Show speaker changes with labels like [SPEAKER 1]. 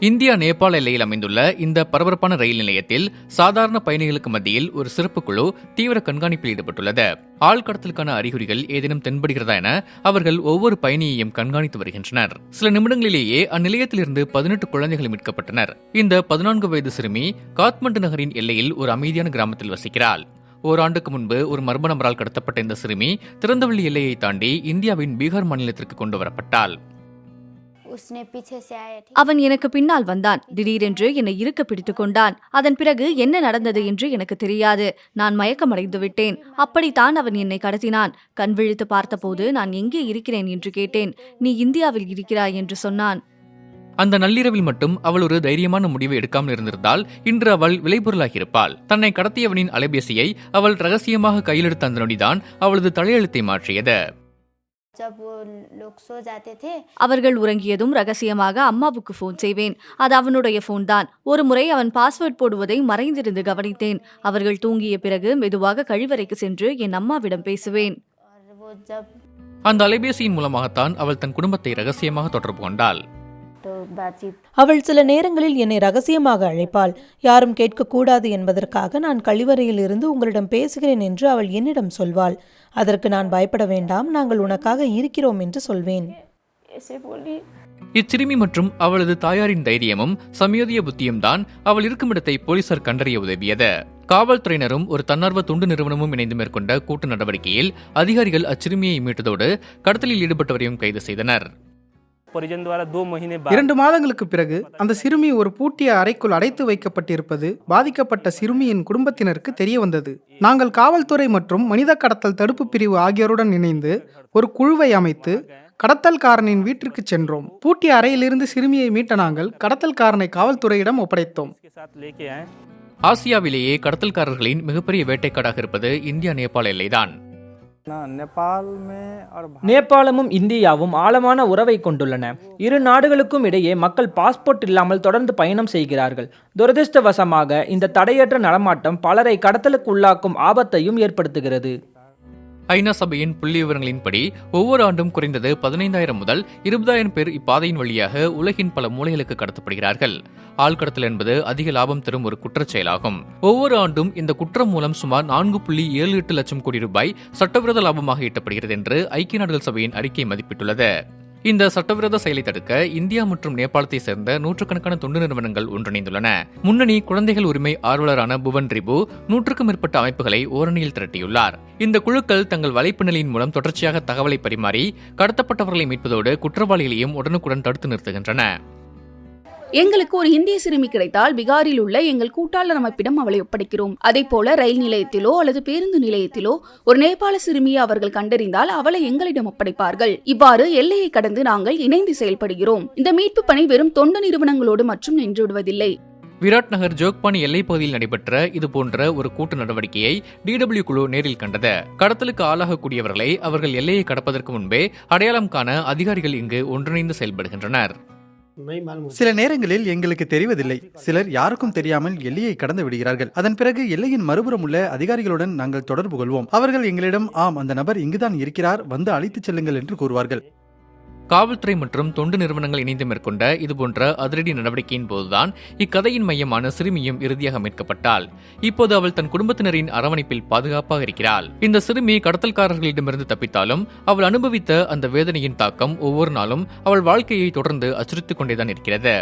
[SPEAKER 1] India Nepal எல்லையில் அமைந்துள்ள இந்த பரபரப்பான ரயில் நிலையத்தில் சாதாரண பயணிகளுக்கு மத்தியில் ஒரு சிறப்பு குழு தீவிர கண்காணிப்பில் ஈடுபட்டுள்ளது. ஆழ்கடத்தலுக்கான அறிகுறிகள் ஏதேனும் தென்படுகிறதா என அவர்கள் ஒவ்வொரு பயணியையும் கண்காணித்து வருகின்றனர். சில நிமிடங்களிலேயே அந்நிலையத்திலிருந்து 18 குழந்தைகள் மீட்கப்பட்டனர். இந்த 14 வயது சிறுமி காத்மண்டு நகரின் எல்லையில் ஒரு அமைதியான கிராமத்தில் வசிக்கிறாள். ஓராண்டுக்கு முன்பு ஒரு மர்ம நபரால் கடத்தப்பட்ட இந்த சிறுமி திறந்தவெளி எல்லையை தாண்டி இந்தியாவின் பீகார் மாநிலத்திற்கு கொண்டு வரப்பட்டாள்.
[SPEAKER 2] அவன் எனக்கு பின்னால் வந்தான். திடீரென்று என்னை இறுக்க பிடித்துக் கொண்டான். அதன் பிறகு என்ன நடந்தது என்று எனக்கு தெரியாது. நான் மயக்கமடைந்து விட்டேன். அப்படித்தான் அவன் என்னை கடத்தினான். கண் விழித்து பார்த்தபோது நான் எங்கே இருக்கிறேன் என்று கேட்டேன். நீ இந்தியாவில் இருக்கிறாய் என்று சொன்னான்.
[SPEAKER 1] அந்த நள்ளிரவில் மட்டும் அவள் ஒரு தைரியமான முடிவை எடுக்காமல் இருந்திருந்தால் இன்று அவள் விளைபொருளாகியிருப்பாள். தன்னை கடத்தியவனின் அலைபேசியை அவள் ரகசியமாக கையிலெடுத்த அந்த நொடிதான் அவளது தலையெழுத்தை மாற்றியது.
[SPEAKER 2] அவர்கள் உறங்கியதும் ரகசியமாக அம்மாவுக்கு போன் செய்வேன். அது அவனுடைய போன் தான். ஒரு முறை அவன் பாஸ்வேர்ட் போடுவதை மறைந்திருந்து கவனித்தேன். அவர்கள் தூங்கிய பிறகு மெதுவாக கழிவறைக்கு சென்று என் அம்மாவிடம் பேசுவேன்.
[SPEAKER 1] அந்த அலைபேசியின் மூலமாகத்தான் அவள் தன் குடும்பத்தை ரகசியமாக தொடர்பு கொண்டாள்.
[SPEAKER 3] அவள் சில நேரங்களில் என்னை ரகசியமாக அழைப்பாள். யாரும் கேட்கக்கூடாது என்பதற்காக நான் கழிவறையில் இருந்து உங்களிடம் பேசுகிறேன் என்று அவள் என்னிடம் சொல்வாள். அதற்கு நான் பயப்பட வேண்டாம், நாங்கள் உனக்காக இருக்கிறோம் என்று சொல்வேன்.
[SPEAKER 1] இச்சிறுமி மற்றும் அவளது தாயாரின் தைரியமும் சமயோதிய புத்தியும் தான் அவள் இருக்கும் இடத்தை போலீசார் கண்டறிய உதவியது. காவல்துறையினரும் ஒரு தன்னார்வ தொண்டு நிறுவனமும் இணைந்து மேற்கொண்ட கூட்டு நடவடிக்கையில் அதிகாரிகள் அச்சிறுமியை மீட்டதோடு கடத்தலில் ஈடுபட்டவரையும் கைது செய்தனர்.
[SPEAKER 4] 2 மாதங்களுக்கு பிறகு அந்த சிறுமி ஒரு பூட்டிய அறைக்குள் அடைத்து வைக்கப்பட்டிருப்பது பாதிக்கப்பட்ட சிறுமியின் குடும்பத்தினருக்கு தெரிய வந்தது. நாங்கள் காவல்துறை மற்றும் மனித கடத்தல் தடுப்பு பிரிவு ஆகியோருடன் இணைந்து ஒரு குழுவை அமைத்து கடத்தல்காரனின் வீட்டிற்கு சென்றோம். பூட்டிய அறையிலிருந்து சிறுமியை மீட்ட நாங்கள் கடத்தல்காரனை காவல்துறையிடம் ஒப்படைத்தோம்.
[SPEAKER 1] ஆசியாவிலேயே கடத்தல்காரர்களின் மிகப்பெரிய வேட்டைக்காடாக இருப்பது இந்தியா நேபாள் எல்லைதான்.
[SPEAKER 5] நேபாளமும் இந்தியாவும் ஆழமான உறவை கொண்டுள்ளன. இரு நாடுகளுக்கும் இடையே மக்கள் பாஸ்போர்ட் இல்லாமல் தொடர்ந்து பயணம் செய்கிறார்கள். துரதிர்ஷ்டவசமாக இந்த தடையற்ற நடமாட்டம் பலரை கடத்தலுக்கு உள்ளாக்கும் ஆபத்தையும் ஏற்படுத்துகிறது.
[SPEAKER 1] ஐநா சபையின் புள்ளி விவரங்களின்படி ஒவ்வொரு ஆண்டும் குறைந்தது 15,000 முதல் 20,000 பேர் இப்பாதையின் வழியாக உலகின் பல மூலைகளுக்கு கடத்தப்படுகிறார்கள். ஆழ்கடத்தல் என்பது அதிக லாபம் தரும் ஒரு குற்றச் செயலாகும். ஒவ்வொரு ஆண்டும் இந்த குற்றம் மூலம் சுமார் 4.78 லட்சம் கோடி ரூபாய் சட்டவிரோத லாபமாக ஈட்டப்படுகிறது என்று ஐக்கிய நாடுகள் சபையின் அறிக்கை மதிப்பிட்டுள்ளது. இந்த சட்டவிரோத செயலை தடுக்க இந்தியா மற்றும் நேபாளத்தை சேர்ந்த நூற்றுக்கணக்கான தொண்டு நிறுவனங்கள் ஒன்றிணைந்துள்ளன. முன்னணி குழந்தைகள் உரிமை ஆர்வலரான புவன் ரிபு 100க்கும் மேற்பட்ட அமைப்புகளை ஓரணியில் திரட்டியுள்ளார். இந்த குழுக்கள் தங்கள் வலைப்பின்னலின் மூலம் தொடர்ச்சியாக தகவலை பரிமாறி கடத்தப்பட்டவர்களை மீட்பதோடு குற்றவாளிகளையும் உடனுக்குடன் தடுத்து நிறுத்துகின்றன.
[SPEAKER 6] எங்களுக்கு ஒரு இந்திய சிறுமி கிடைத்தால் பீகாரில் உள்ள எங்கள் கூட்டாளர் அமைப்பிடம் அவளை ஒப்படைக்கிறோம். அதே போல ரயில் நிலையத்திலோ அல்லது பேருந்து நிலையத்திலோ ஒரு நேபாள சிறுமியை அவர்கள் கண்டறிந்தால் அவளை எங்களிடம் ஒப்படைப்பார்கள். இவ்வாறு எல்லையை கடந்து நாங்கள் இணைந்து செயல்படுகிறோம். இந்த மீட்பு பணி வெறும் தொண்டு நிறுவனங்களோடு மட்டும் நின்றுவிடுவதில்லை.
[SPEAKER 1] விராட் நகர் ஜோக்பானி எல்லைப் பகுதியில் நடைபெற்ற இதுபோன்ற ஒரு கூட்டு நடவடிக்கையை DW குழு நேரில் கண்டது. கடத்தலுக்கு ஆளாகக்கூடியவர்களை அவர்கள் எல்லையை கடப்பதற்கு முன்பே அடையாளம் காண அதிகாரிகள் இங்கு ஒன்றிணைந்து செயல்படுகின்றனர்.
[SPEAKER 7] சில நேரங்களில் எங்களுக்கு தெரிவதில்லை. சிலர் யாருக்கும் தெரியாமல் எல்லையை கடந்து விடுகிறார்கள். அதன் பிறகு எல்லையின் மறுபுறம் உள்ள அதிகாரிகளுடன் நாங்கள் தொடர்பு கொள்வோம். அவர்கள் எங்களிடம் அந்த நபர் இங்குதான் இருக்கிறார், வந்து அழைத்துச் செல்லுங்கள் என்று கூறுவார்கள்.
[SPEAKER 1] காவல்துறை மற்றும் தொண்டு நிறுவனங்கள் இணைந்து மேற்கொண்ட இதுபோன்ற அதிரடி நடவடிக்கையின் போதுதான் இக்கதையின் மையமான சிறுமியும் இறுதியாக மீட்கப்பட்டாள். இப்போது அவள் தன் குடும்பத்தினரின் அரவணைப்பில் பாதுகாப்பாக இருக்கிறாள். இந்த சிறுமி கடத்தல்காரர்களிடமிருந்து தப்பித்தாலும் அவள் அனுபவித்த அந்த வேதனையின் தாக்கம் ஒவ்வொரு நாளும் அவள் வாழ்க்கையை தொடர்ந்து அச்சுறுத்திக் கொண்டேதான் இருக்கிறது.